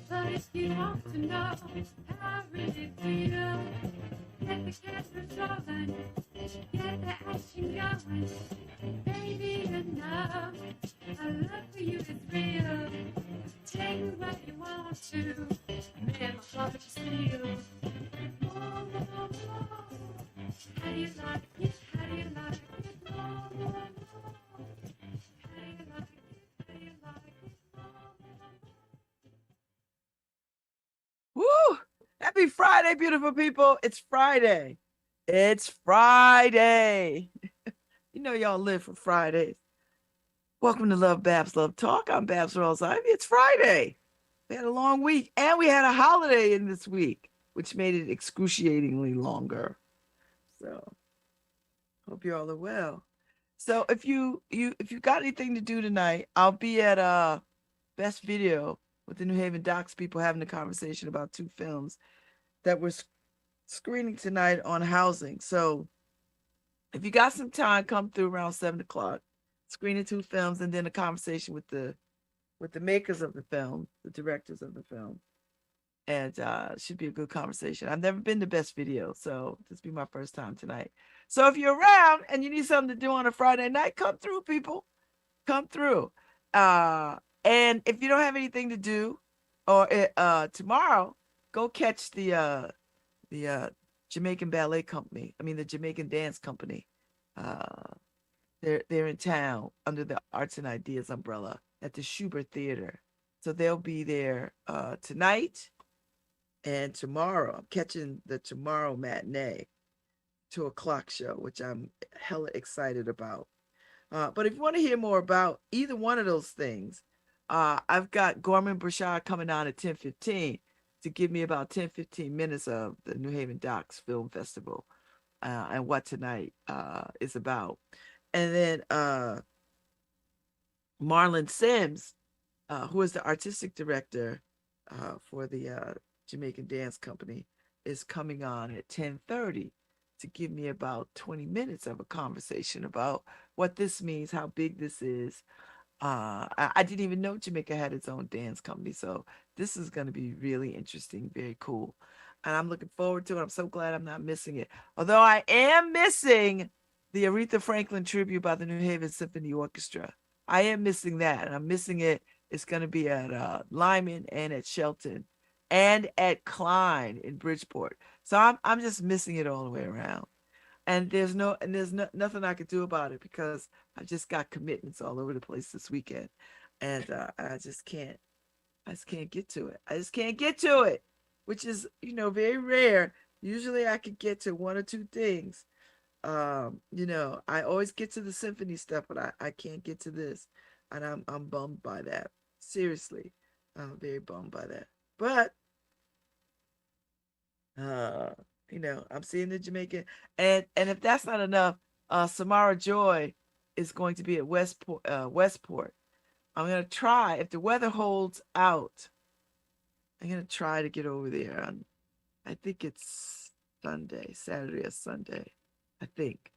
But if you want to know how I really feel, get the cameras rolling, get the action going. Baby, enough. My love for you is real. Take me where you want to. Man, my heart is real. More, more, more. How do you like it? How do you like it? More, more, more. How do you like it? How do you like it? More, more, more. Woo! Happy Friday, beautiful people. It's Friday. It's Friday. You know y'all live for Fridays. Welcome to LoveBabz, Love Talk. I'm Babz Rawls-Ivy. It's Friday. We had a long week and we had a holiday in this week, which made it excruciatingly longer. So hope you all are well. So if you got anything to do tonight, I'll be at Best Video with the New Haven Docs people having a conversation about two films that we're screening tonight on housing. So if you got some time, come through around 7 o'clock, screening two films, and then a conversation with the makers of the film, the directors of the film. And should be a good conversation. I've never been to Best Video, so this will be my first time tonight. So if you're around and you need something to do on a Friday night, come through, people. Come through. And if you don't have anything to do, or tomorrow, go catch the Jamaican Ballet Company. I mean, the Jamaican Dance Company. They're in town under the Arts and Ideas umbrella at the Schubert Theater. So they'll be there tonight and tomorrow. I'm catching the tomorrow matinee, 2 o'clock show, which I'm hella excited about. But if you want to hear more about either one of those things, I've got Gorman Brashad coming on at 10:15 to give me about 10-15 minutes of the New Haven Docs Film Festival and what tonight is about. And then Marlon Sims, who is the artistic director for the Jamaican Dance Company, is coming on at 10:30 to give me about 20 minutes of a conversation about what this means, how big this is. I didn't even know Jamaica had its own dance company, so this is going to be really interesting, very cool. And I'm looking forward to it. I'm so glad I'm not missing it. Although I am missing the Aretha Franklin tribute by the New Haven Symphony Orchestra. I am missing that, and I'm missing it. It's going to be at Lyman and at Shelton and at Klein in Bridgeport. So I'm just missing it all the way around. And there's nothing I could do about it because I just got commitments all over the place this weekend. And I just can't get to it. I just can't get to it, which is, very rare. Usually I could get to one or two things. I always get to the symphony stuff, but I can't get to this. And I'm bummed by that. Seriously. I'm very bummed by that. But uh, I'm seeing the Jamaican, and if that's not enough, Samara Joy is going to be at Westport. I'm gonna try, if the weather holds out, I'm gonna try to get over there on, I think it's Saturday or Sunday, I think,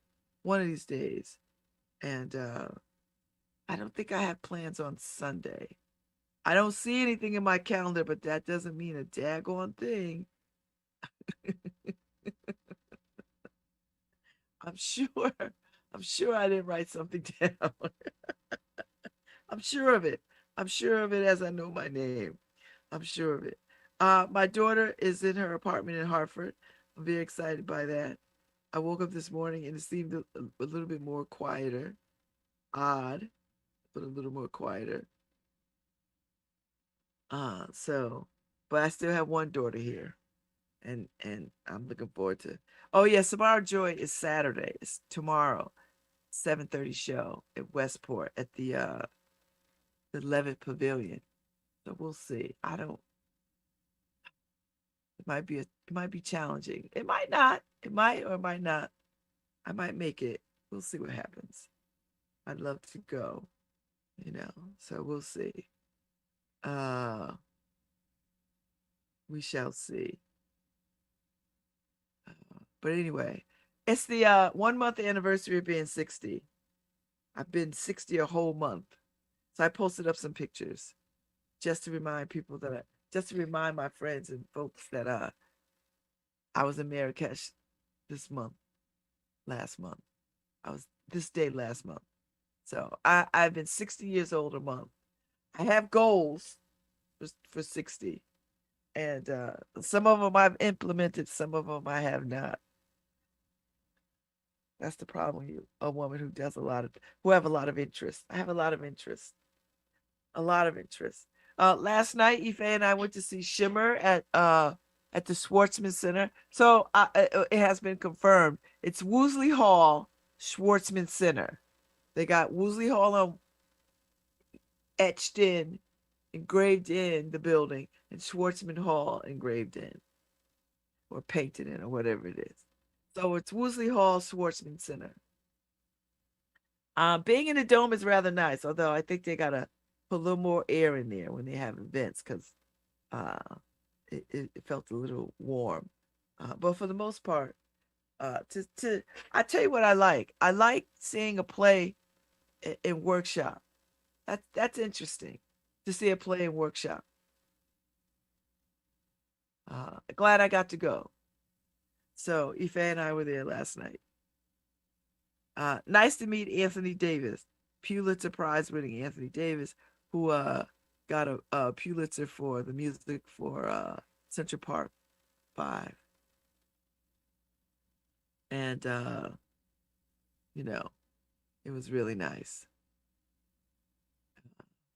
one of these days. And I don't think I have plans on Sunday. I don't see anything in my calendar, but that doesn't mean a daggone thing. I'm sure. I'm sure I didn't write something down. I'm sure of it. I'm sure of it as I know my name. I'm sure of it. My daughter is in her apartment in Hartford. I'm very excited by that. I woke up this morning and it seemed a little bit more quieter. Odd, but a little more quieter. So, but I still have one daughter here. And I'm looking forward to. Oh yeah, Samara Joy is Saturday. It's tomorrow, 7:30 show at Westport at the Levitt Pavilion. So we'll see. I don't. It might be challenging. It might not. It might or it might not. I might make it. We'll see what happens. I'd love to go. So we'll see. Uh, we shall see. But anyway, It's the 1 month anniversary of being 60. I've been 60 a whole month. So I posted up some pictures just to remind people just to remind my friends and folks that I was in Marrakesh this month, last month. I was this day last month. So I've been 60 years old a month. I have goals for 60. And some of them I've implemented, some of them I have not. That's the problem. You a woman who have a lot of interest. I have a lot of interest. A lot of interest. Last night, Ife and I went to see Shimmer at the Schwartzman Center. So it has been confirmed. It's Woosley Hall, Schwartzman Center. They got Woosley Hall on etched in, engraved in the building, and Schwartzman Hall engraved in, or painted in, or whatever it is. So it's Woosley Hall, Schwartzman Center. Being in the dome is rather nice, although I think they gotta put a little more air in there when they have events because uh, it felt a little warm. But for the most part, I tell you what I like. I like seeing a play in workshop. That's interesting to see a play in workshop. Glad I got to go. So Ife and I were there last night. Nice to meet Anthony Davis, Pulitzer Prize winning Anthony Davis, who got a Pulitzer for the music for Central Park 5. And you know, it was really nice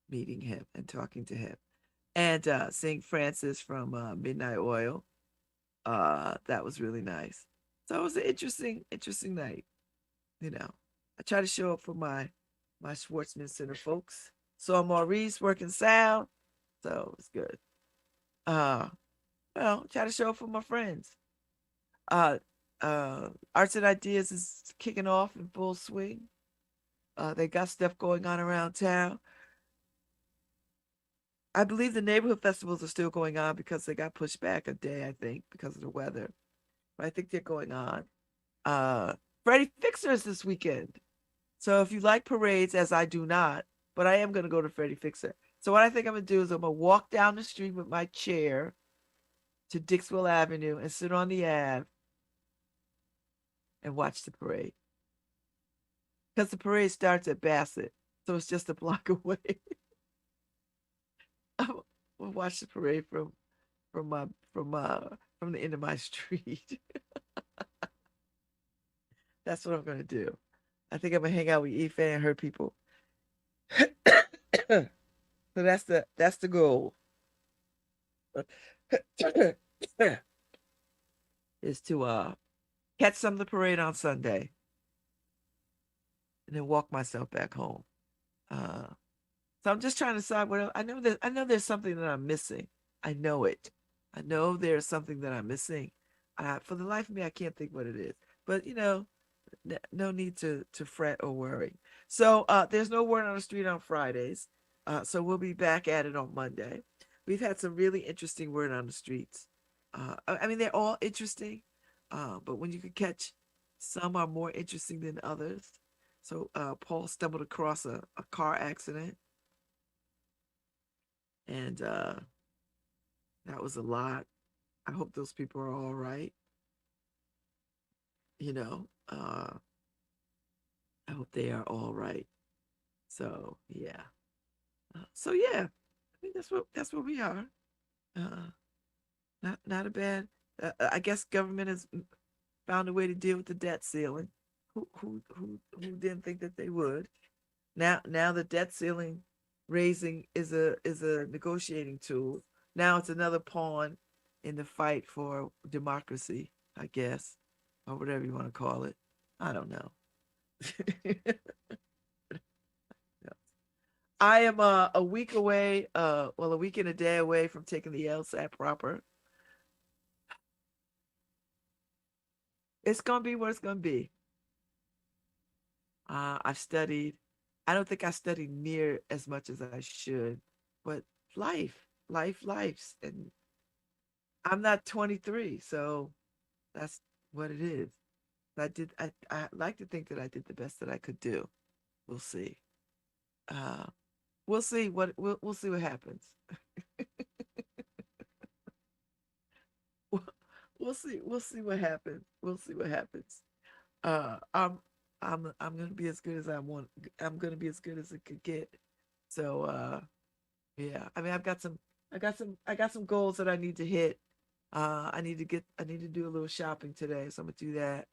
meeting him and talking to him. And seeing Francis from Midnight Oil. That was really nice. So it was an interesting night. I try to show up for my Schwartzman Center folks. Saw Maurice working sound, so it's good. Uh, try to show up for my friends. Uh, Arts and Ideas is kicking off in full swing. They got stuff going on around town. I believe the neighborhood festivals are still going on because they got pushed back a day, I think, because of the weather. But I think they're going on. Freddie Fixer's this weekend. So if you like parades, as I do not, but I am going to go to Freddie Fixer. So what I think I'm going to do is I'm going to walk down the street with my chair to Dixwell Avenue and sit on the Ave and watch the parade. Because the parade starts at Bassett, so it's just a block away. We'll watch the parade from the end of my street. That's what I'm gonna do. I think I'm gonna hang out with Ife and her people. So that's the goal. Is to catch some of the parade on Sunday and then walk myself back home. So I'm just trying to decide what else. I know there's something that I'm missing. I know it. I know there's something that I'm missing. For the life of me, I can't think what it is. But no need to fret or worry. So there's no word on the street on Fridays. So we'll be back at it on Monday. We've had some really interesting word on the streets. I mean, they're all interesting, but when you can catch, some are more interesting than others. So Paul stumbled across a car accident, and that was a lot. I hope those people are all right. I hope they are all right. So yeah. So yeah, I think that's what we are. Uh, not a bad. I guess government has found a way to deal with the debt ceiling. Who didn't think that they would? Now the debt ceiling raising is a negotiating tool. Now it's another pawn in the fight for democracy, I guess, or whatever you want to call it. I don't know. I am a week away, a week and a day away from taking the LSAT proper. It's gonna be what it's gonna be. I've studied. I don't think I studied near as much as I should, but life's, and I'm not 23, so that's what it is. I like to think that I did the best that I could do. We'll see. Uh, we'll see what happens. We'll, we'll see what happens. We'll see what happens. Uh, I'm I'm gonna be as good as I want. I'm gonna be as good as it could get. So yeah. I mean, I got some goals that I need to hit. I need to do a little shopping today, so I'm gonna do that.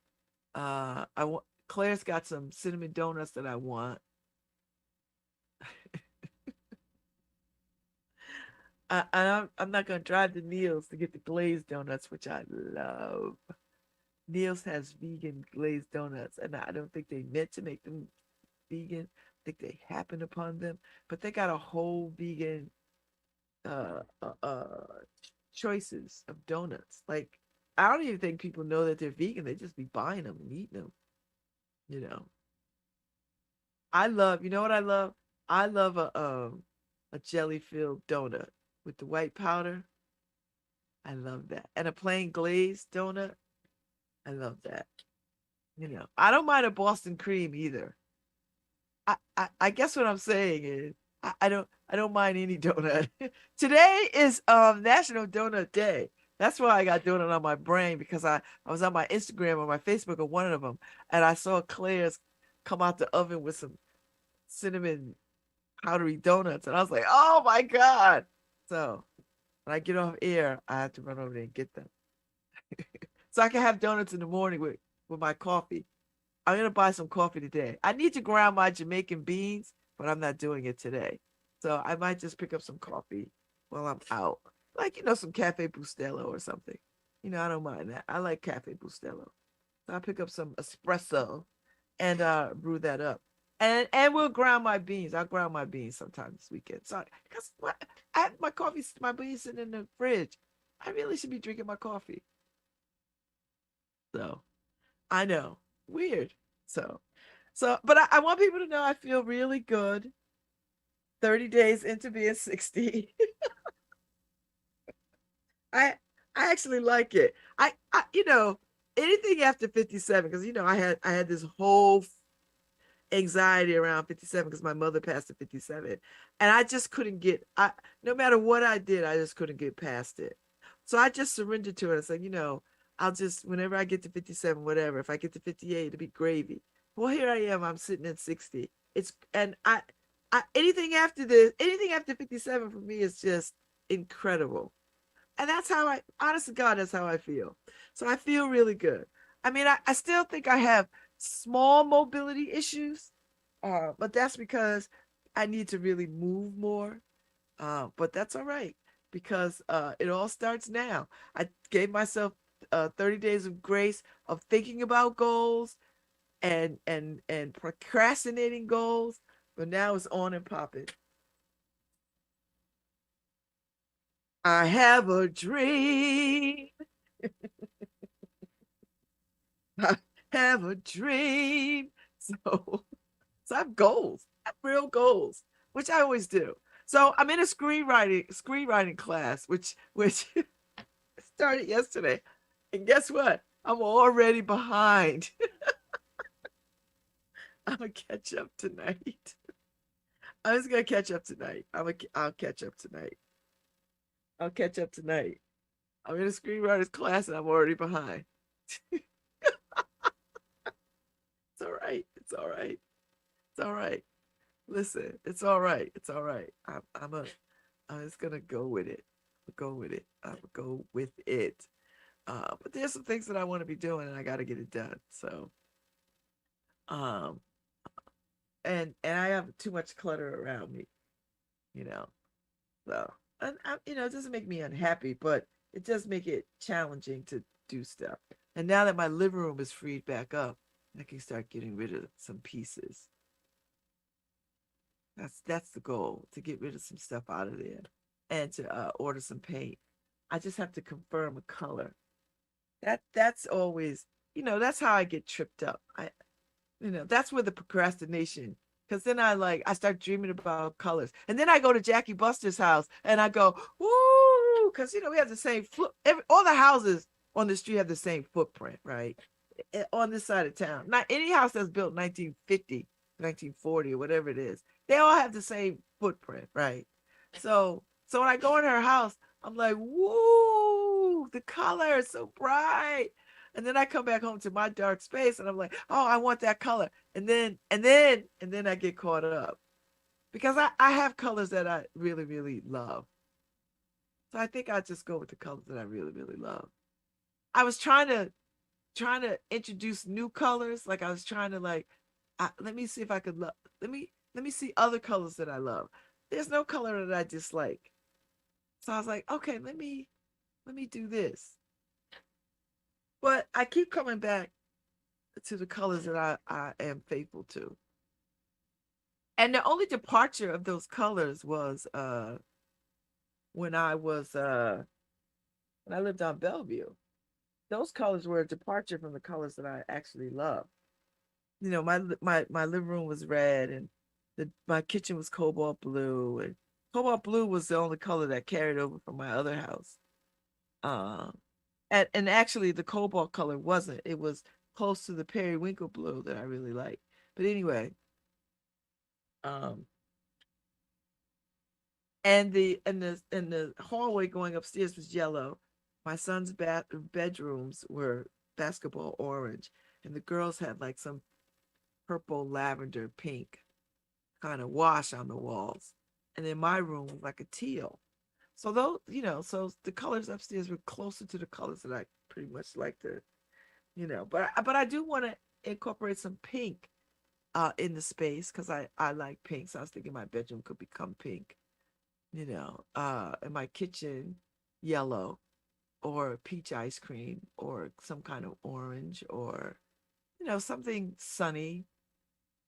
I want Claire's got some cinnamon donuts that I want. I'm not gonna drive to Neil's to get the glazed donuts, which I love. Neil's has vegan glazed donuts, and I don't think they meant to make them vegan. I think they happened upon them, but they got a whole vegan uh, uh, uh choices of donuts. Like I don't even think people know that they're vegan. They just be buying them and eating them. You know, I love. You know what I love? I love a jelly filled donut with the white powder. I love that, and a plain glazed donut. I love that. You know, I don't mind a Boston cream either. I guess what I'm saying is I don't mind any donut. Today is National Donut Day. That's why I got donut on my brain because I was on my Instagram or my Facebook or one of them and I saw Claire's come out the oven with some cinnamon powdery donuts and I was like, oh my God. So when I get off air, I have to run over there and get them. So I can have donuts in the morning with my coffee. I'm gonna buy some coffee today. I need to ground my Jamaican beans, but I'm not doing it today. So I might just pick up some coffee while I'm out. Like, some Cafe Bustelo or something. I don't mind that. I like Cafe Bustelo. So I'll pick up some espresso and brew that up. And we'll ground my beans. I'll ground my beans sometime this weekend. So because I have my beans sitting in the fridge. I really should be drinking my coffee. So I know. Weird. But I want people to know I feel really good. 30 days into being 60. I I actually like it. Anything after 57, because I had this whole anxiety around 57 because my mother passed at 57. And I just couldn't no matter what I did, I just couldn't get past it. So I just surrendered to it. I said, I'll just, whenever I get to 57, whatever, if I get to 58, it'll be gravy. Well, here I am, I'm sitting at 60. And anything after this, anything after 57 for me is just incredible. And that's how honest to God, that's how I feel. So I feel really good. I mean, I still think I have small mobility issues, but that's because I need to really move more. But that's all right because it all starts now. I gave myself 30 days of grace of thinking about goals and procrastinating goals, but now it's on and popping. I have a dream. I have a dream. So I have goals. I have real goals, which I always do. So I'm in a screenwriting class, which started yesterday. And guess what? I'm already behind. I'm gonna catch up tonight. I'm just gonna catch up tonight. I'll catch up tonight. I'll catch up tonight. I'm in a screenwriter's class and I'm already behind. It's all right. It's all right. It's all right. Listen, it's all right. It's all right. I'm just gonna go with it. Go with it. I'm go with it. But there's some things that I want to be doing and I got to get it done. So, um, and I have too much clutter around me, you know. So, and it doesn't make me unhappy, but it does make it challenging to do stuff. And now that my living room is freed back up, I can start getting rid of some pieces. That's the goal, to get rid of some stuff out of there and to order some paint. I just have to confirm a color. That's always, that's how I get tripped up. That's where the procrastination, because then I start dreaming about colors. And then I go to Jackie Buster's house and I go, woo, because we have the same all the houses on the street have the same footprint, right? on this side of town. Not any house that's built 1950, 1940, or whatever it is. They all have the same footprint, right? So when I go in her house, I'm like, woo, the color is so bright. And then I come back home to my dark space and I'm like, oh, I want that color. And then I get caught up because I have colors that I really, really love. So I think I just go with the colors that I really, really love. I was trying to introduce new colors. Like I was trying to let me see if I could love. Let me see other colors that I love. There's no color that I dislike. So I was like, okay, let me do this. But I keep coming back to the colors that I am faithful to. And the only departure of those colors was when I was when I lived on Bellevue. Those colors were a departure from the colors that I actually love. My living room was red, and my kitchen was cobalt blue, and cobalt blue was the only color that carried over from my other house. Um, and actually the cobalt color wasn't. It was close to the periwinkle blue that I really like. But anyway, um, and the hallway going upstairs was yellow. My son's bedrooms were basketball orange, and the girls had like some purple, lavender, pink kind of wash on the walls. And then my room was like a teal. So those, so the colors upstairs were closer to the colors that I pretty much like to, but I do want to incorporate some pink in the space because I like pink. So I was thinking my bedroom could become pink, in my kitchen, yellow or peach ice cream or some kind of orange or, something sunny,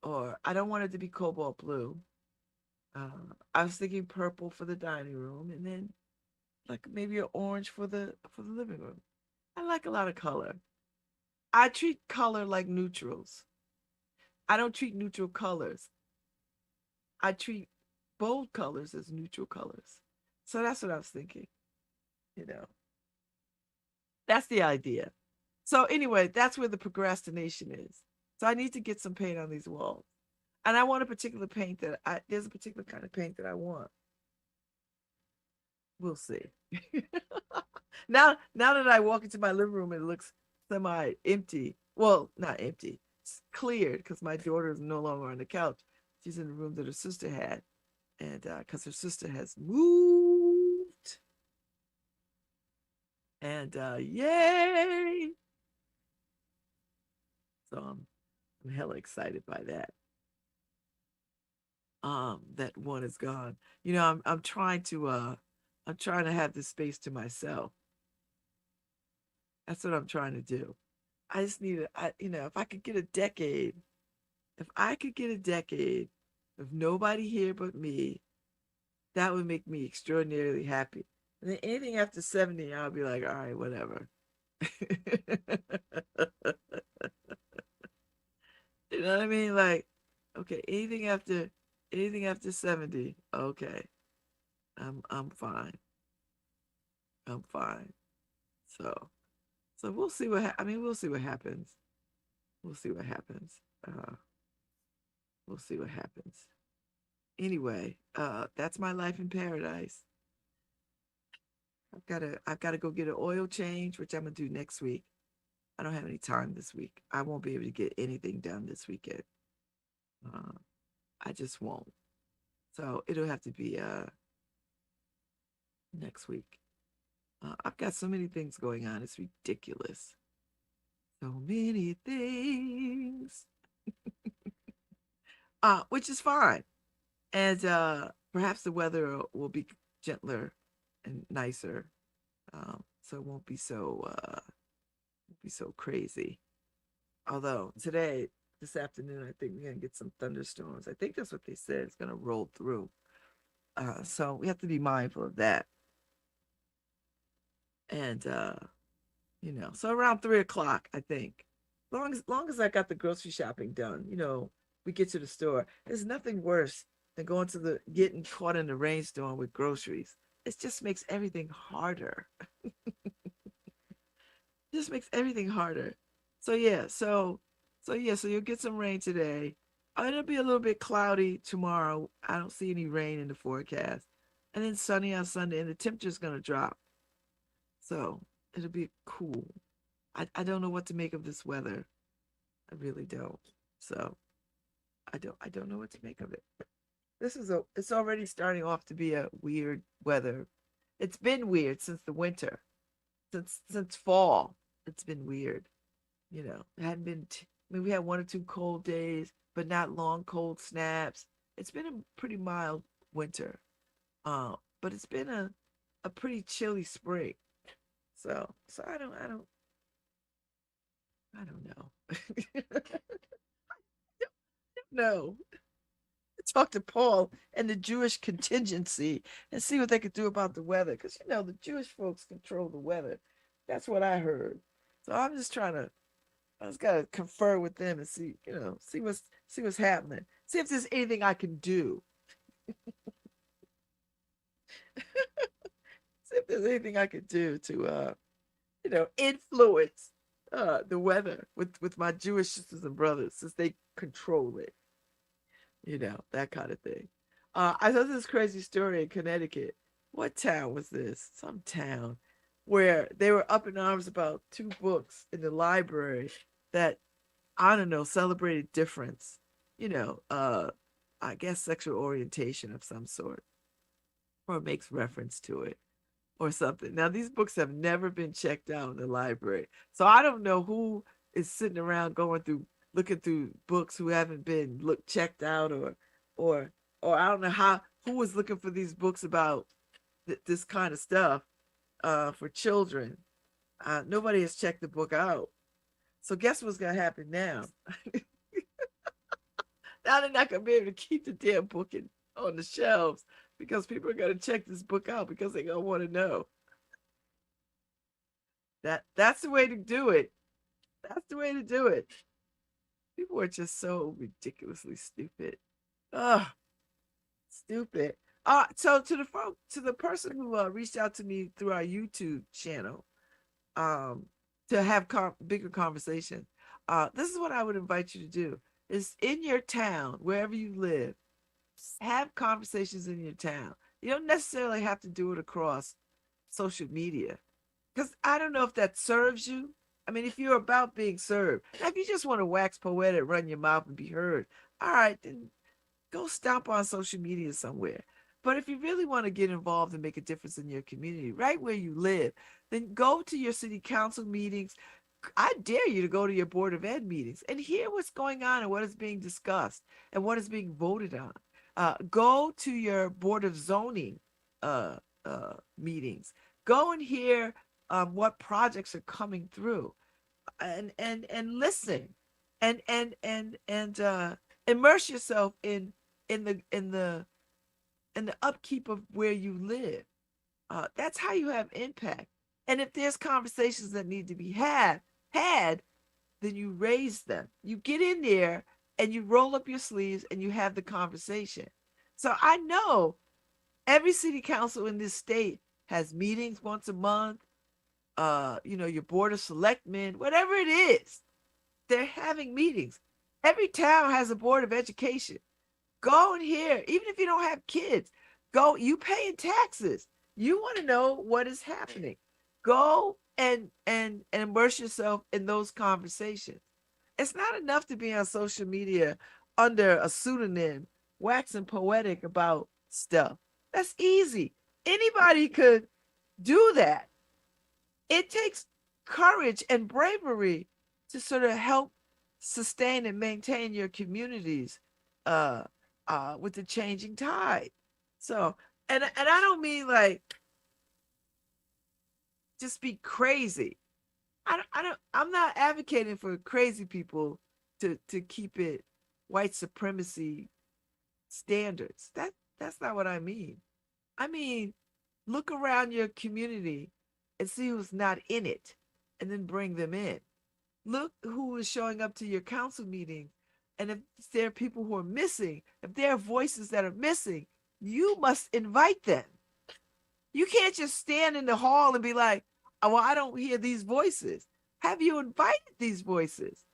or I don't want it to be cobalt blue. I was thinking purple for the dining room, and then like maybe an orange for the living room. I like a lot of color. I treat color like neutrals. I don't treat neutral colors. I treat bold colors as neutral colors. So that's what I was thinking. You know, that's the idea. So anyway, that's where the procrastination is. So I need to get some paint on these walls. And I want a particular paint there's a particular kind of paint that I want. We'll see. Now that I walk into my living room, it looks semi empty. Well, not empty. It's cleared because my daughter is no longer on the couch. She's in the room that her sister had. And because her sister has moved. And yay. So I'm hella excited by that. That one is gone. I'm trying to have this space to myself. That's what I'm trying to do. I just need if I could get a decade, if I could get a decade of nobody here but me, that would make me extraordinarily happy. And then anything after 70, I'll be like, all right, whatever. You know what I mean? Like, okay, anything after 70, okay. I'm fine. I'm fine. So we'll see we'll see what happens. We'll see what happens. We'll see what happens. Anyway, that's my life in paradise. I've got to go get an oil change, which I'm gonna do next week. I don't have any time this week. I won't be able to get anything done this weekend. Uh, I just won't. So it'll have to be next week. I've got so many things going on. It's ridiculous. So many things. Which is fine. And perhaps the weather will be gentler and nicer. So it won't be so crazy. Although this afternoon, I think we're gonna get some thunderstorms. I think that's what they said. It's gonna roll through. So we have to be mindful of that. And so around 3 o'clock, I think. Long as I got the grocery shopping done, we get to the store. There's nothing worse than getting caught in the rainstorm with groceries. It just makes everything harder. Just makes everything harder. So yeah, so you'll get some rain today. It'll be a little bit cloudy tomorrow. I don't see any rain in the forecast. And then sunny on Sunday, and the temperature's gonna drop. So it'll be cool. I don't know what to make of this weather. I really don't. So I don't know what to make of it. It's already starting off to be a weird weather. It's been weird since the winter. Since fall. It's been weird. It hadn't been I mean, we had 1 or 2 cold days, but not long cold snaps. It's been a pretty mild winter. But it's been a pretty chilly spring. So I don't know. No. Talk to Paul and the Jewish contingency and see what they could do about the weather. Because the Jewish folks control the weather. That's what I heard. So I just gotta confer with them and see what's happening. See if there's anything I can do. See if there's anything I could do to influence the weather with my Jewish sisters and brothers since they control it. That kind of thing. I saw this crazy story in Connecticut. What town was this? Some town where they were up in arms about 2 books in the library that, I don't know, celebrated difference. I guess sexual orientation of some sort, or makes reference to it or something. Now, these books have never been checked out in the library. So I don't know who is sitting around looking through books who haven't been checked out, or I don't know who was looking for these books about this kind of stuff for children. Nobody has checked the book out. So guess what's gonna happen now? Now they're not gonna be able to keep the damn book on the shelves because people are gonna check this book out because they're gonna want to know. That's the way to do it. That's the way to do it. People are just so ridiculously stupid. Ugh, stupid. So to the person who reached out to me through our YouTube channel, to have bigger conversation, this is what I would invite you to do: is in your town, wherever you live, have conversations in your town. You don't necessarily have to do it across social media, because I don't know if that serves you. I mean, if you're about being served, now if you just want to wax poetic, run your mouth and be heard, all right, then go stomp on social media somewhere. But if you really want to get involved and make a difference in your community, right where you live, then go to your city council meetings. I dare you to go to your board of ed meetings and hear what's going on and what is being discussed and what is being voted on. Go to your board of zoning meetings. Go and hear what projects are coming through, and listen, and immerse yourself in the upkeep of where you live. That's how you have impact. And if there's conversations that need to be had, then you raise them. You get in there and you roll up your sleeves and you have the conversation. So I know every city council in this state has meetings once a month. Your board of selectmen, whatever it is, they're having meetings. Every town has a board of education. Go and hear, even if you don't have kids, go, you paying taxes. You want to know what is happening. Go and immerse yourself in those conversations. It's not enough to be on social media under a pseudonym, waxing poetic about stuff. That's easy. Anybody could do that. It takes courage and bravery to sort of help sustain and maintain your communities with the changing tide. So, and I don't mean like just be crazy. I'm not advocating for crazy people to keep it white supremacy standards. That's not what I mean. I mean, look around your community and see who's not in it, and then bring them in. Look who is showing up to your council meeting, and if there are people who are missing, if there are voices that are missing, you must invite them. You can't just stand in the hall and be like, oh, well, I don't hear these voices. Have you invited these voices?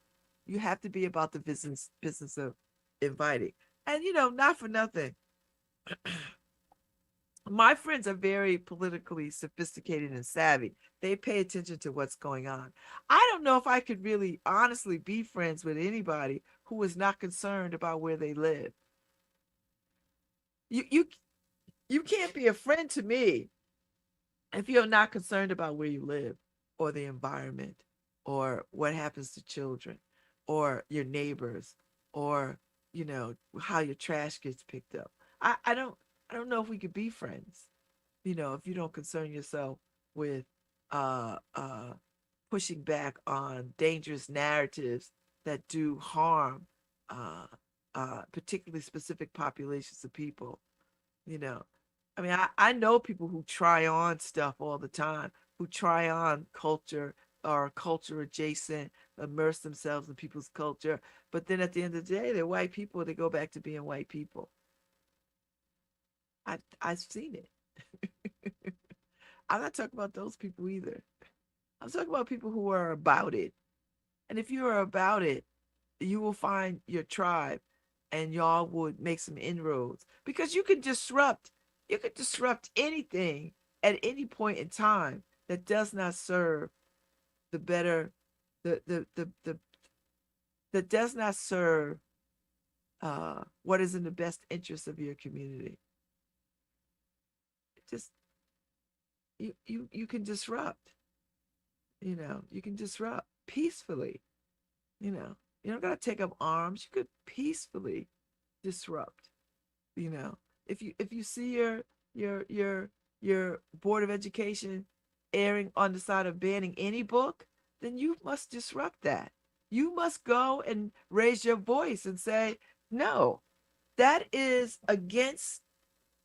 You have to be about the business of inviting. And not for nothing. My friends are very politically sophisticated and savvy. They pay attention to what's going on. I don't know if I could really honestly be friends with anybody who is not concerned about where they live. You can't be a friend to me if you're not concerned about where you live or the environment or what happens to children or your neighbors or how your trash gets picked up. I don't know if we could be friends, if you don't concern yourself with uh uh pushing back on dangerous narratives that do harm particularly specific populations of people. you know I mean, I know people who try on stuff all the time, who try on culture or culture adjacent, immerse themselves in people's culture, but then at the end of the day they're white people. They go back to being white people. I've seen it. I'm not talking about those people either. I'm talking about people who are about it. And if you are about it, you will find your tribe and y'all would make some inroads, because you could disrupt anything at any point in time that does not serve the better the that does not serve what is in the best interest of your community. Just you can disrupt. You can disrupt peacefully. You don't gotta take up arms. You could peacefully disrupt. you know if you see your board of education erring on the side of banning any book, then you must disrupt that. You must go and raise your voice and say, no, that is against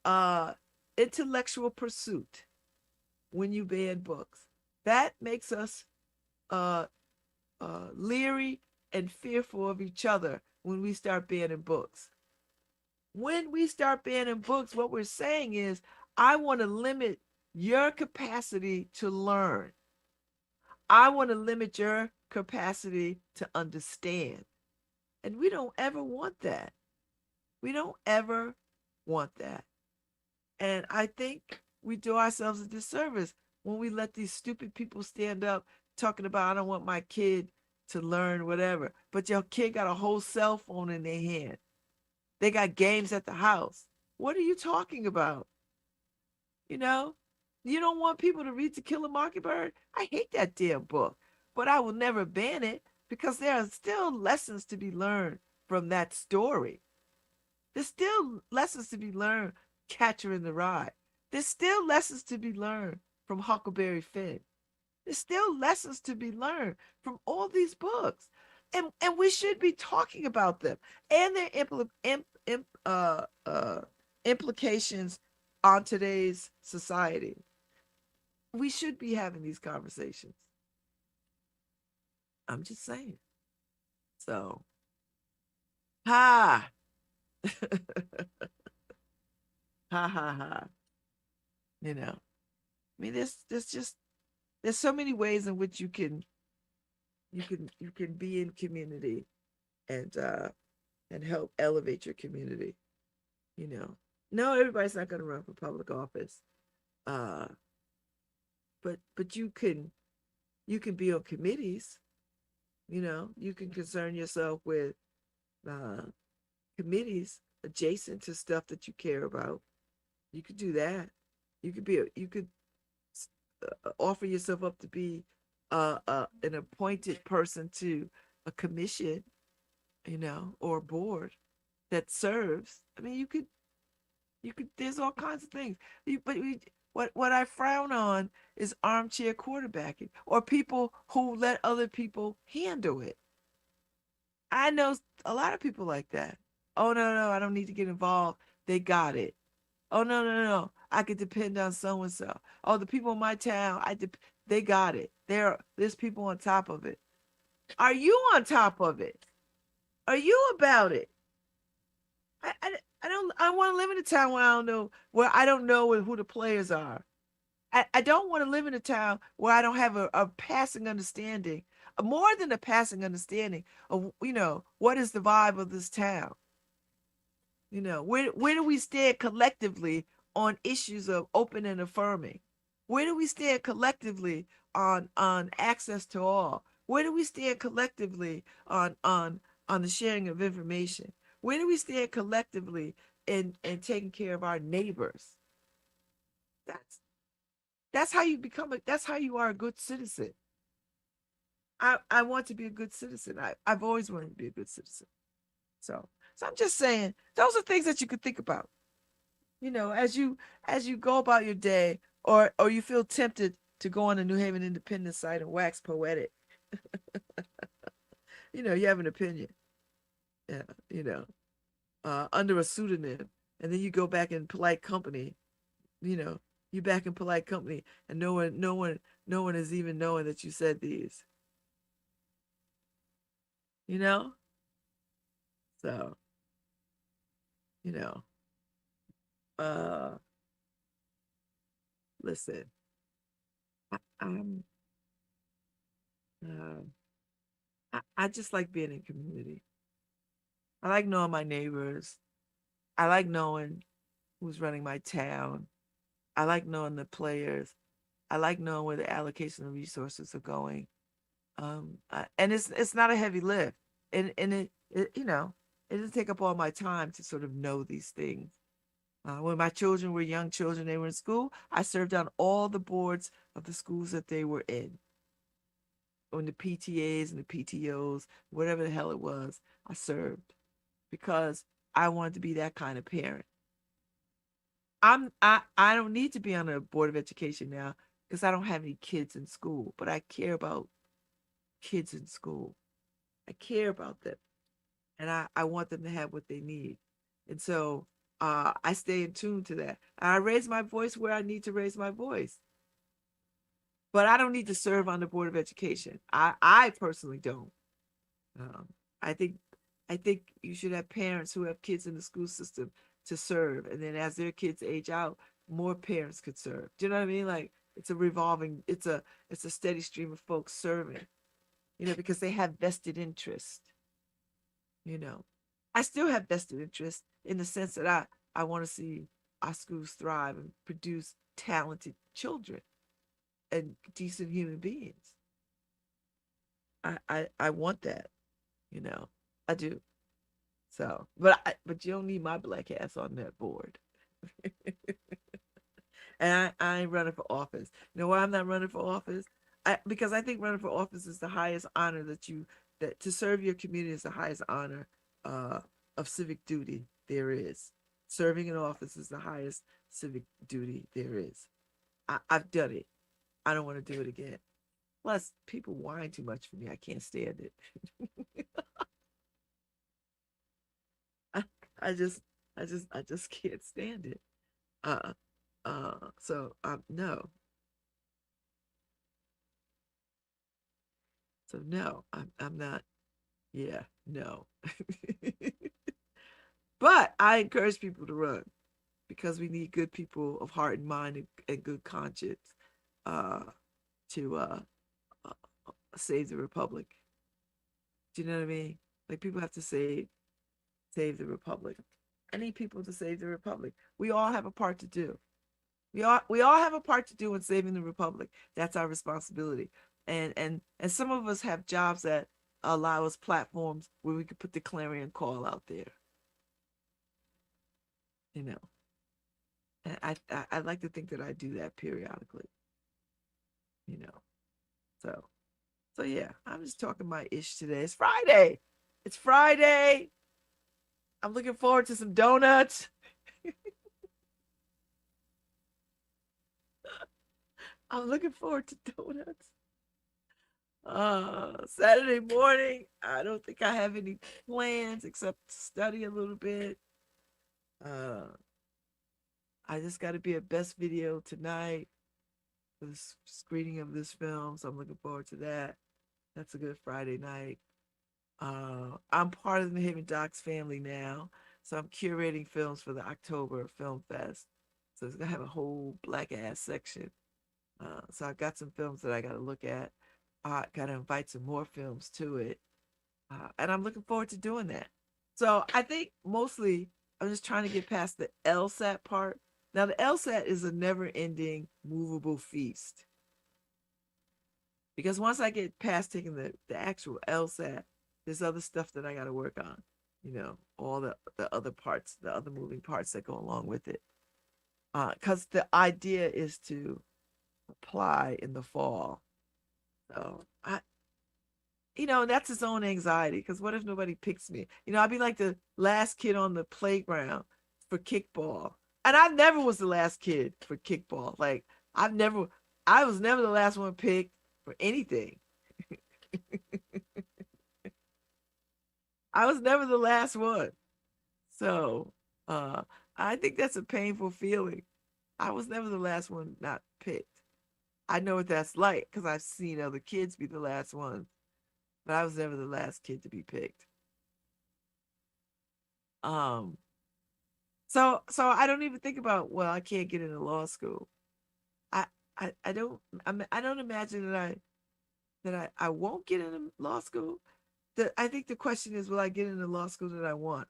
uh intellectual pursuit. When you ban books, that makes us uh leery and fearful of each other. When we start banning books, what we're saying is, I want to limit your capacity to learn. I want to limit your capacity to understand. And we don't ever want that. We don't ever want that. And I think we do ourselves a disservice when we let these stupid people stand up talking about, I don't want my kid to learn whatever. But your kid got a whole cell phone in their hand. They got games at the house. What are you talking about? You know, you don't want people to read To Kill a Mockingbird? I hate that damn book, but I will never ban it, because there are still lessons to be learned from that story. There's still lessons to be learned, Catcher in the Rye. There's still lessons to be learned from Huckleberry Finn. There's still lessons to be learned from all these books. And we should be talking about them and their implications on today's society. We should be having these conversations. I'm just saying. So, ha, ha, ha, ha. I mean, there's so many ways in which you can be in community and help elevate your community. No, everybody's not going to run for public office, uh, but you can be on committees. You can concern yourself with uh, committees adjacent to stuff that you care about. You could do that. You could offer yourself up to be an appointed person to a commission, or a board that serves. I mean, you could. There's all kinds of things. What I frown on is armchair quarterbacking, or people who let other people handle it. I know a lot of people like that. Oh, no, no, I don't need to get involved. They got it. Oh, no, no, no, I could depend on so and so. Oh, the people in my town, they got it. There's people on top of it. Are you on top of it? Are you about it? I want to live in a town where I don't know who the players are. I don't want to live in a town where I don't have a passing understanding, more than a passing understanding of, what is the vibe of this town. Where do we stand collectively on issues of open and affirming? Where do we stand collectively on access to all? Where do we stand collectively on the sharing of information? Where do we stand collectively in taking care of our neighbors? That's that's how you that's how you are a good citizen. I want to be a good citizen. I've always wanted to be a good citizen. So I'm just saying those are things that you could think about. As you go about your day, or you feel tempted to go on the New Haven Independent site and wax poetic. You have an opinion. Yeah, under a pseudonym, and then you go back in polite company. You know, you back in polite company, and no one is even knowing that you said these. You know, so you know, uh, listen, I'm, uh, I just like being in community. I like knowing my neighbors. I like knowing who's running my town. I like knowing the players. I like knowing where the allocation of resources are going. And it's not a heavy lift, and it doesn't take up all my time to sort of know these things. When my children were young children, they were in school. I served on all the boards of the schools that they were in, on the PTAs and the PTOs, whatever the hell it was. I served because I wanted to be that kind of parent. I don't need to be on a board of education now because I don't have any kids in school, but I care about kids in school. I care about them, and I want them to have what they need. And so I stay in tune to that. I raise my voice where I need to raise my voice, but I don't need to serve on the board of education. I personally don't. Um, I think I think you should have parents who have kids in the school system to serve, and then as their kids age out, more parents could serve. Do you know what I mean? Like it's a steady stream of folks serving. Because they have vested interest. You know, I still have vested interest in the sense that I want to see our schools thrive and produce talented children and decent human beings. I want that. You know, I do. So, but you don't need my black ass on that board. And I ain't running for office. You know why I'm not running for office? Because I think running for office is the highest honor that to serve your community is the highest honor uh, of civic duty there is. Serving in office is the highest civic duty there is. I've done it. I don't want to do it again. Plus, people whine too much for me. I can't stand it. I, I just, I just can't stand it. Uh, no. So no, I'm not. Yeah, no. But I encourage people to run because we need good people of heart and mind and good conscience uh, to uh, save the republic. Do you know what I mean? Like people have to save the republic. I need people to save the republic. We all have a part to do. We all have a part to do in saving the republic. That's our responsibility. And some of us have jobs that allow us platforms where we could put the clarion call out there. You know, and I like to think that I do that periodically. You know, so yeah, I'm just talking my ish today. It's Friday. It's Friday. I'm looking forward to some donuts. I'm looking forward to donuts. Saturday morning, I don't think I have any plans except to study a little bit. Uh, I just got to be at Best Video tonight for the screening of this film, so I'm looking forward to that. That's a good Friday night. I'm part of the Hidden Docs family now, so I'm curating films for the October Film Fest. So it's gonna have a whole black ass section. So I've got some films that I got to look at. I got to invite some more films to it. And I'm looking forward to doing that. So I think mostly I'm just trying to get past the LSAT part. Now, the LSAT is a never ending movable feast because once I get past taking the actual LSAT, there's other stuff that I got to work on, all the other parts, the other moving parts that go along with it. Because the idea is to apply in the fall. So that's its own anxiety. Because what if nobody picks me? I'd be like the last kid on the playground for kickball, and I never was the last kid for kickball. Like I was never the last one picked for anything. I was never the last one. So I think that's a painful feeling. I was never the last one not picked. I know what that's like because I've seen other kids be the last ones, but I was never the last kid to be picked. Um, so I don't even think about, well, I can't get into law school. I I don't I don't imagine that I won't get into law school. I think the question is, will I get into law school that I want?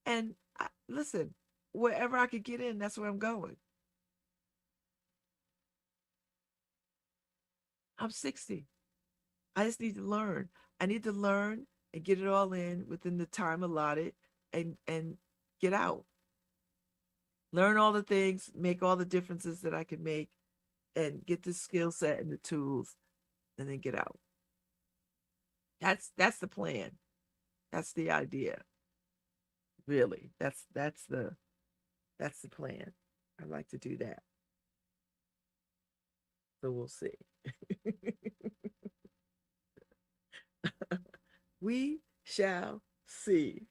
And listen, wherever I could get in, that's where I'm going. I'm 60. I just need to learn. I need to learn and get it all in within the time allotted and get out. Learn all the things, make all the differences that I can make and get the skill set and the tools and then get out. That's the plan. That's the idea. Really. That's the plan. I'd like to do that. So we'll see. We shall see.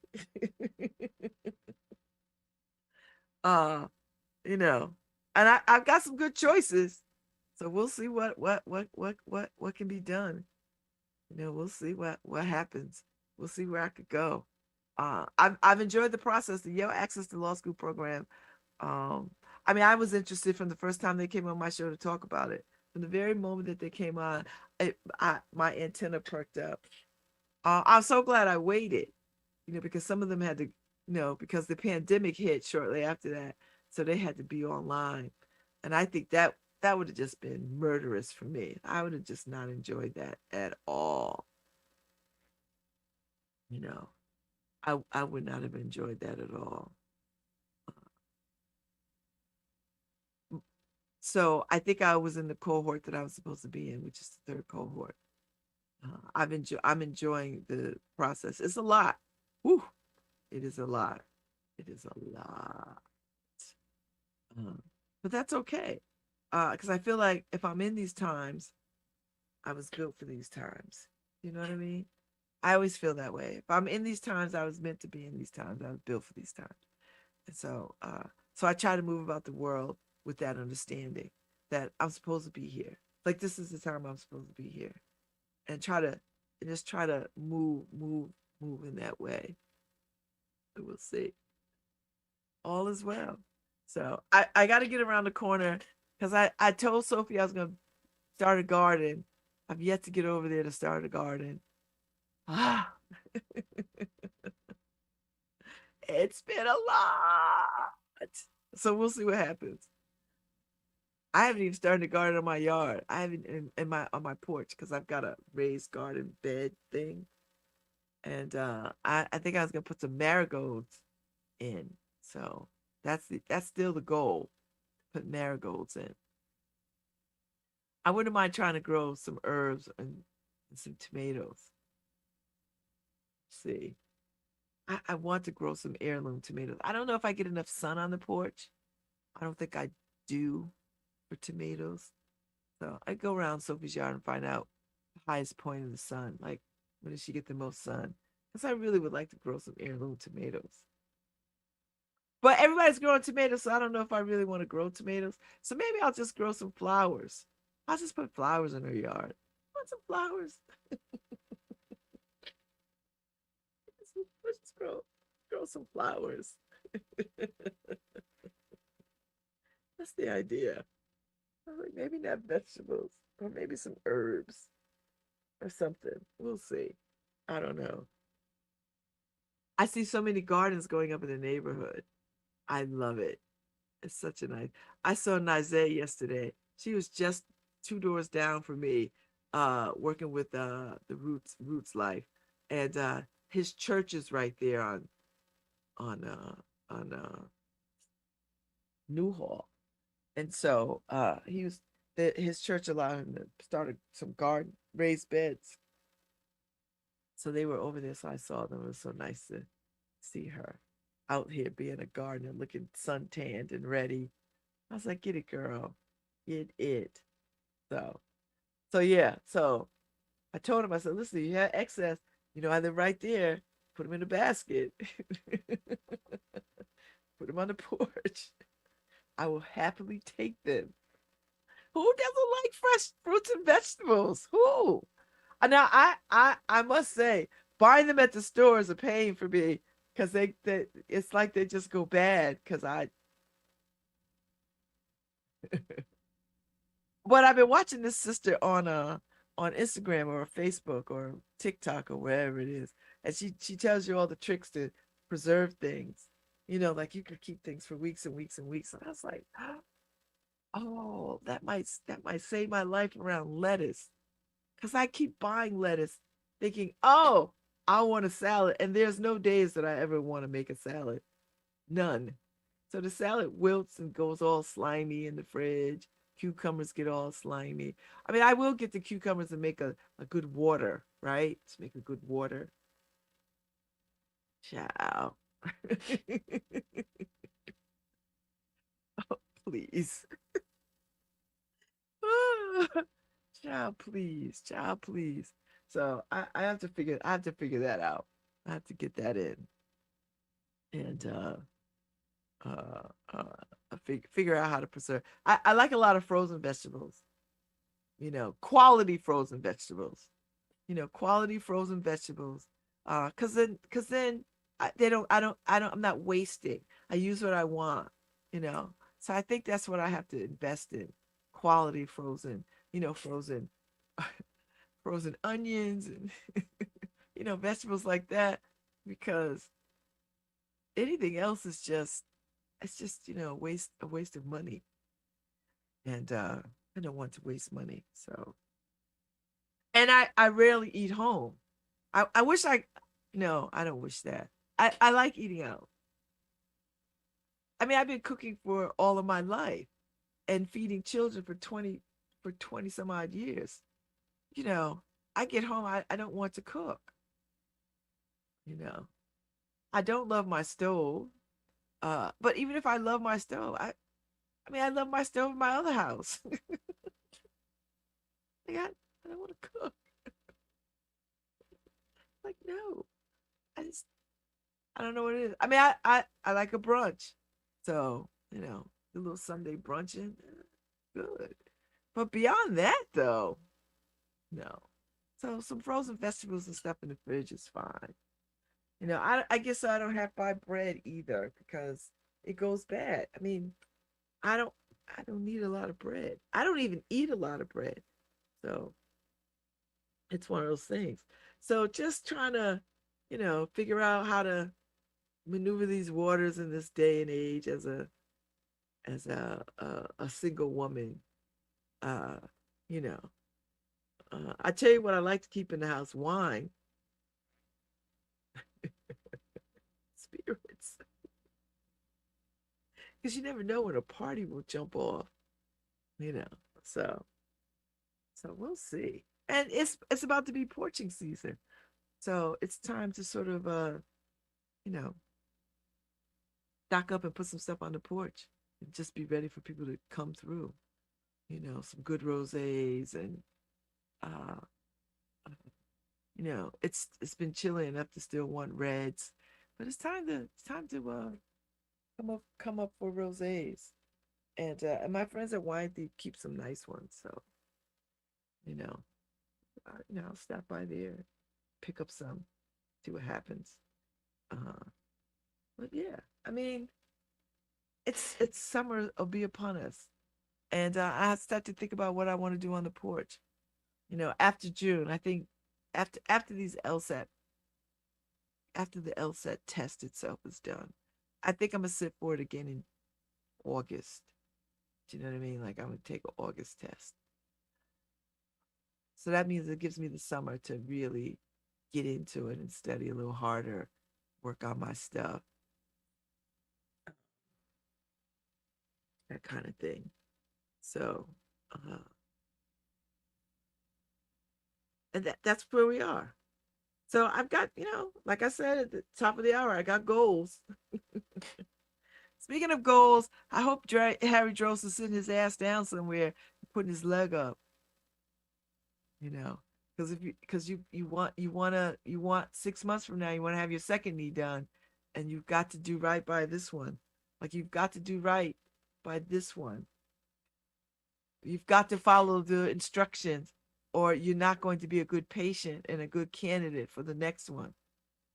uh, you know, and I've got some good choices. So we'll see what can be done. We'll see what happens. We'll see where I could go. I've enjoyed the process. The Yale Access to Law School program. I mean, I was interested from the first time they came on my show to talk about it. From the very moment that they came on, my antenna perked up. I'm so glad I waited, because some of them had to, because the pandemic hit shortly after that, so they had to be online, and I think that would have just been murderous for me. I would have just not enjoyed that at all. You know, I would not have enjoyed that at all. So I think I was in the cohort that I was supposed to be in, which is the third cohort. I'm enjoying the process. It's a lot. Whew, it is a lot. It is a lot. Uh, but that's okay. Because I feel like if I'm in these times, I was built for these times. You know what I mean? I always feel that way. If I'm in these times, I was meant to be in these times. I was built for these times. And so I try to move about the world with that understanding that I'm supposed to be here. Like this is the time I'm supposed to be here, and just try to move in that way. We'll see. All is well. So I got to get around the corner because I told Sophie I was going to start a garden. I've yet to get over there to start a garden. Ah, it's been a lot. So we'll see what happens. I haven't even started a garden on my yard. I haven't in my on my porch because I've got a raised garden bed thing. And I think I was gonna put some marigolds in. So that's still the goal. Put marigolds in. I wouldn't mind trying to grow some herbs and some tomatoes. See. I want to grow some heirloom tomatoes. I don't know if I get enough sun on the porch. I don't think I do for tomatoes. So I go around Sophie's yard and find out the highest point of the sun. Like, when does she get the most sun? Because I really would like to grow some heirloom tomatoes. But everybody's growing tomatoes, so I don't know if I really want to grow tomatoes. So maybe I'll just grow some flowers. I'll just put flowers in her yard. I want some flowers. Let's just grow some flowers. That's the idea. I'm like, maybe not vegetables, or maybe some herbs or something. We'll see. I don't know. I see so many gardens going up in the neighborhood. I love it. It's such a nice. I saw Nizay yesterday. She was just two doors down from me, working with the Roots Life, and his church is right there on Newhall, and so his church allowed him to start some garden raised beds. So they were over there, so I saw them. It was so nice to see her out here being a gardener, looking suntanned and ready. I was like, get it, girl. Get it. So, so yeah. So I told him, I said, listen, you have excess. I live right there. Put them in a basket. Put them on the porch. I will happily take them. Who doesn't like fresh fruits and vegetables? Who? Now I must say, buying them at the store is a pain for me because they it's like they just go bad because I but I've been watching this sister on Instagram or Facebook or TikTok or wherever it is, and she tells you all the tricks to preserve things. Like you could keep things for weeks and weeks and weeks. And I was like, oh, that might save my life around lettuce. Because I keep buying lettuce thinking, oh, I want a salad. And there's no days that I ever want to make a salad. None. So the salad wilts and goes all slimy in the fridge. Cucumbers get all slimy. I mean, I will get the cucumbers and make a good water, right? Just make a good water. Ciao. Please. Child, please. Child, please. So I have to figure that out. I have to get that in and uh, figure out how to preserve. I like a lot of frozen vegetables. Quality frozen vegetables. Quality frozen vegetables. Cause then they don't. I don't. I don't. I'm not wasting. I use what I want. You know. So I think that's what I have to invest in. Quality frozen. Frozen frozen onions and vegetables like that because anything else is just it's just a waste of money and I don't want to waste money. So and I rarely eat home. I wish I no, I don't wish that. I like eating out. I mean, I've been cooking for all of my life and feeding children for 20 some odd years. you know I get home, I don't want to cook. you know I don't love my stove. But even if I love my stove, I mean, I love my stove in my other house. Like, I don't want to cook. Like, no, I just, I don't know what it is. I mean, I like a brunch. So, a little Sunday brunching, good. But beyond that, though, no. So some frozen vegetables and stuff in the fridge is fine. I guess I don't have to buy bread either because it goes bad. I mean, I don't I don't need a lot of bread. I don't even eat a lot of bread. So it's one of those things. So just trying to, figure out how to maneuver these waters in this day and age as a single woman. Uh, you know, I tell you what I like to keep in the house: wine, spirits, because you never know when a party will jump off. You know, so we'll see. And it's about to be porching season. So it's time to sort of you know, stock up and put some stuff on the porch and just be ready for people to come through. Some good rosés and uh it's been chilly enough to still want reds, but it's time to come up for rosés. And my friends at Wine Thief keep some nice ones, so you know, I'll stop by there, pick up some, see what happens. Uh, but yeah, I mean, it's summer will be upon us, And I start to think about what I want to do on the porch. After June, I think after these LSAT, after the LSAT test itself is done, I think I'm gonna sit for it again in August. Do you know what I mean? Like I'm gonna take an August test. So that means it gives me the summer to really get into it and study a little harder, work on my stuff, that kind of thing. So, uh, and that's where we are. So I've got, like I said at the top of the hour, I got goals. Speaking of goals, I hope Harry Dross is sitting his ass down somewhere, putting his leg up. You know, because you want 6 months from now, you want to have your second knee done, and you've got to do right by this one. Like you've got to do right by this one. You've got to follow the instructions, or you're not going to be a good patient and a good candidate for the next one.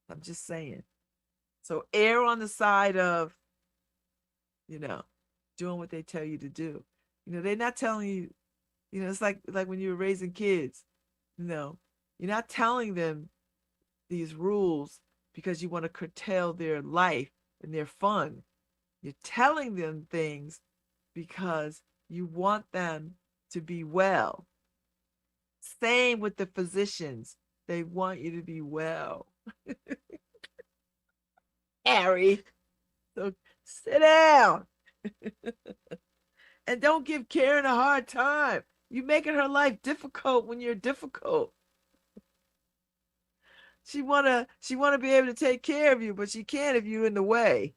I'm just saying. So err on the side of, you know, doing what they tell you to do. They're not telling you, it's like when you were raising kids, you know, you're not telling them these rules because you want to curtail their life and their fun. You're telling them things because you want them to be well. Same with the physicians. They want you to be well. Harry, so sit down. And don't give Karen a hard time. You're making her life difficult when you're difficult. She wanna be able to take care of you, but she can't if you're in the way.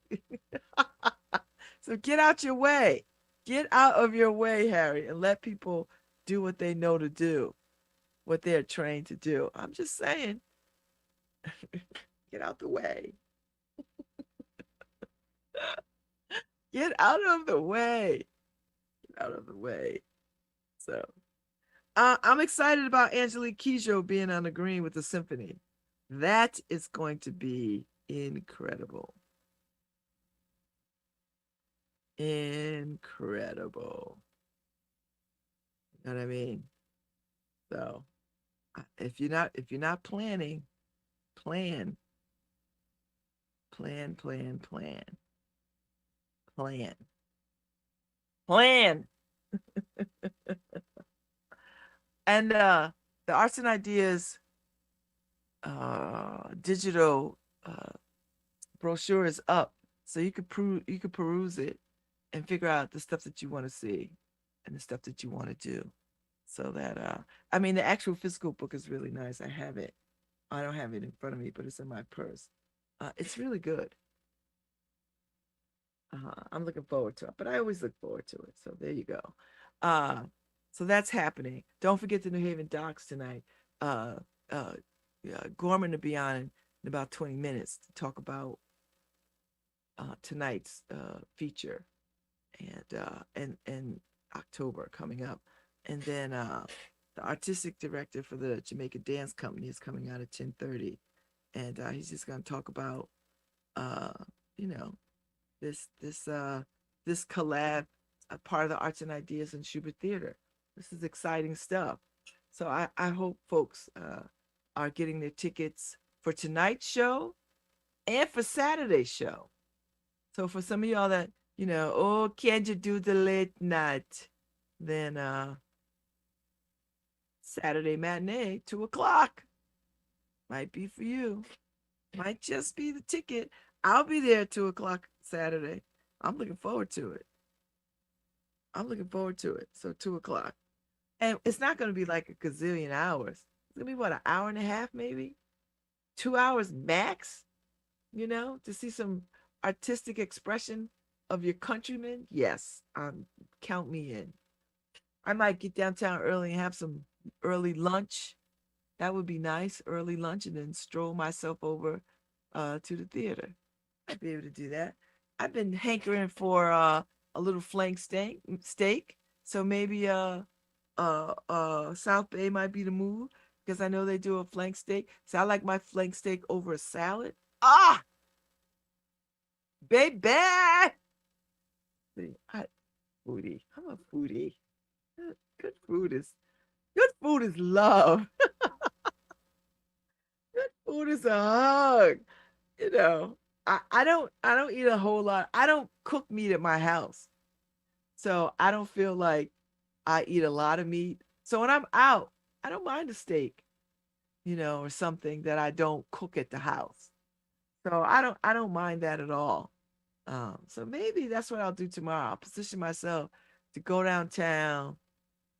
So get out your way. Get out of your way, Harry, and let people do what they know to do, what they're trained to do. I'm just saying, get out the way. Get out of the way. Get out of the way. So I'm excited about Angelique Kidjo being on the green with the symphony. That is going to be incredible. Incredible. You know what I mean? So if you're not planning, plan, plan, plan, plan, plan, plan. And the Arts and Ideas digital brochure is up, so you could peruse it and figure out the stuff that you want to see and the stuff that you want to do. So that I mean, the actual physical book is really nice. I have it. I don't have it in front of me, but it's in my purse. It's really good. I'm looking forward to it, but I always look forward to it. So there you go. Uh, so that's happening. Don't forget the New Haven Docs tonight. Uh, yeah, Gorman to be on in about 20 minutes to talk about tonight's feature and October coming up, and then the artistic director for the Jamaica Dance Company is coming out at 10:30, and he's just going to talk about uh, you know this collab, a part of the Arts and Ideas in Schubert Theater. This is exciting stuff. So I hope folks are getting their tickets for tonight's show and for Saturday's show. So for some of y'all that, oh, can't you do the late night? Then Saturday matinee, 2 o'clock. Might be for you. Might just be the ticket. I'll be there at 2 o'clock Saturday. I'm looking forward to it. I'm looking forward to it. So 2 o'clock. And it's not going to be like a gazillion hours. It's going to be what, an hour and a half, maybe? 2 hours max, to see some artistic expression of your countrymen. Yes, count me in. I might get downtown early and have some early lunch. That would be nice, early lunch, and then stroll myself over to the theater. I'd be able to do that. I've been hankering for a little flank steak. So maybe South Bay might be the move because I know they do a flank steak. So I like my flank steak over a salad. Ah, baby. foodie. I'm a foodie. Good food is love. Good food is a hug. You know, I don't eat a whole lot. I don't cook meat at my house. So I don't feel like I eat a lot of meat. So when I'm out, I don't mind a steak, or something that I don't cook at the house. So I don't mind that at all. So maybe that's what I'll do tomorrow. I'll position myself to go downtown,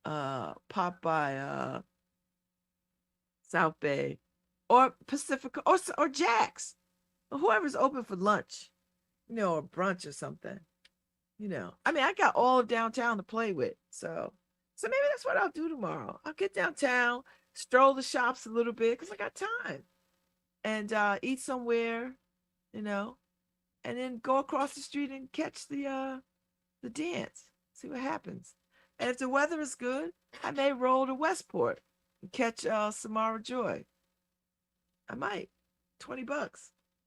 pop by South Bay or Pacifica or Jack's or whoever's open for lunch, or brunch or something. I mean, I got all of downtown to play with. So maybe that's what I'll do tomorrow. I'll get downtown, stroll the shops a little bit because I got time, and eat somewhere, you know, and then go across the street and catch the dance. See what happens. And if the weather is good, I may roll to Westport and catch Samara Joy. I might. $20.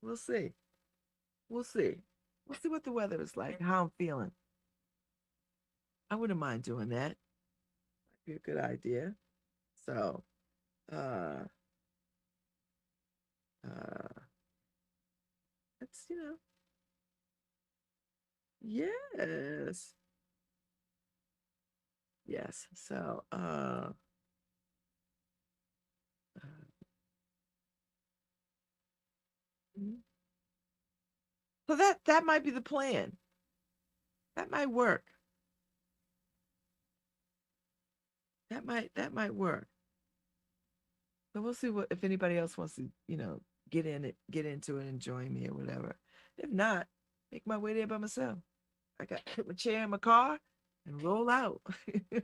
We'll see. We'll see. We'll see what the weather is like, how I'm feeling. I wouldn't mind doing that. Might be a good idea. So, it's, yes. Yes. So, mhm. So that might be the plan. That might work. That might work. So we'll see what if anybody else wants to, get into it and join me or whatever. If not, make my way there by myself. I got to put my chair in my car and roll out. And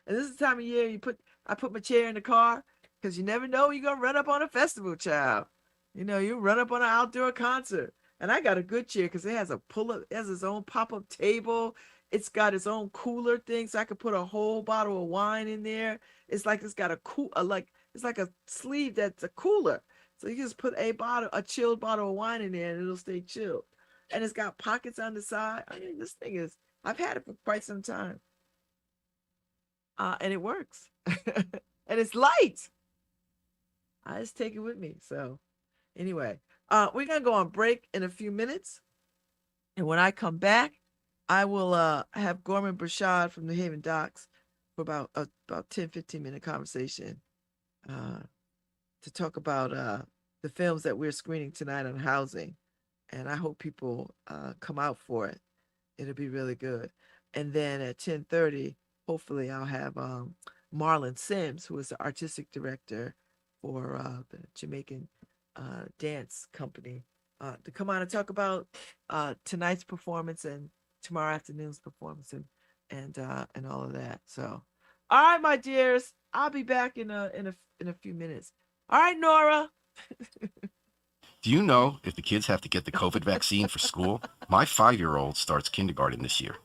this is the time of year I put my chair in the car because you never know you're gonna run up on a festival, child. You run up on an outdoor concert. And I got a good chair because it has a pull-up, it has its own pop-up table. It's got its own cooler thing, so I could put a whole bottle of wine in there. It's like it's got it's like a sleeve that's a cooler. So you just put a chilled bottle of wine in there and it'll stay chilled. And it's got pockets on the side. I mean, this thing I've had it for quite some time. And it works. And it's light. I just take it with me. So anyway, we're going to go on break in a few minutes. And when I come back, I will have Gorman Brashad from New Haven Docks for about 10-15 minute conversation to talk about the films that we're screening tonight on housing. And I hope people come out for it. It'll be really good. And then at 10:30, hopefully I'll have Marlon Sims, who is the artistic director for the Jamaican dance company, to come on and talk about tonight's performance and tomorrow afternoon's performance and all of that. So, all right, my dears, I'll be back in a few minutes. All right, Nora. Do you know if the kids have to get the COVID vaccine for school? My 5-year-old starts kindergarten this year.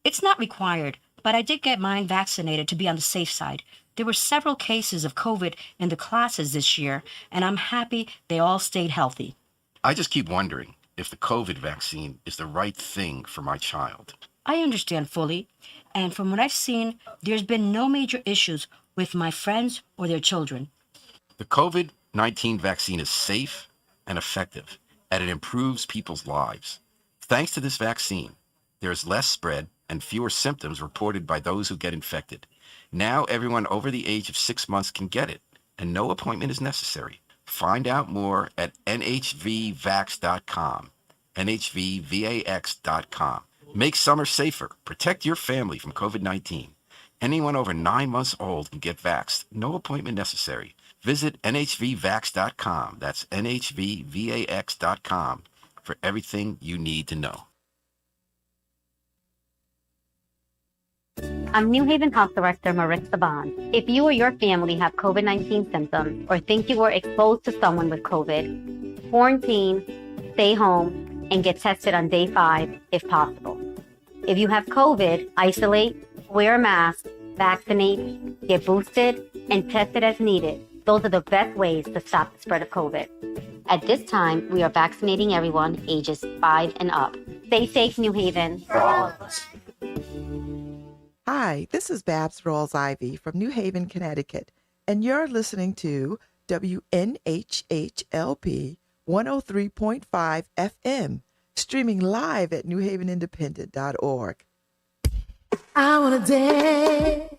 It's not required, but I did get mine vaccinated to be on the safe side. There were several cases of COVID in the classes this year, and I'm happy they all stayed healthy. I just keep wondering if the COVID vaccine is the right thing for my child. I understand fully, and from what I've seen, there's been no major issues with my friends or their children. The COVID-19 vaccine is safe and effective, and it improves people's lives. Thanks to this vaccine, there's less spread and fewer symptoms reported by those who get infected. Now everyone over the age of 6 months can get it, and no appointment is necessary. Find out more at nhvvax.com, nhvvax.com. Make summer safer. Protect your family from COVID-19. Anyone over 9 months old can get vaxxed. No appointment necessary. Visit nhvvax.com. That's nhvvax.com for everything you need to know. I'm New Haven Health Director Marissa Bond. If you or your family have COVID-19 symptoms or think you were exposed to someone with COVID, quarantine, stay home, and get tested on day 5 if possible. If you have COVID, isolate, wear a mask, vaccinate, get boosted, and test it as needed. Those are the best ways to stop the spread of COVID. At this time, we are vaccinating everyone ages 5 and up. Stay safe, New Haven. For all of us. Hi, this is Babz Rawls-Ivy from New Haven, Connecticut, and you're listening to WNHHLP 103.5 FM, streaming live at newhavenindependent.org. I want to dance.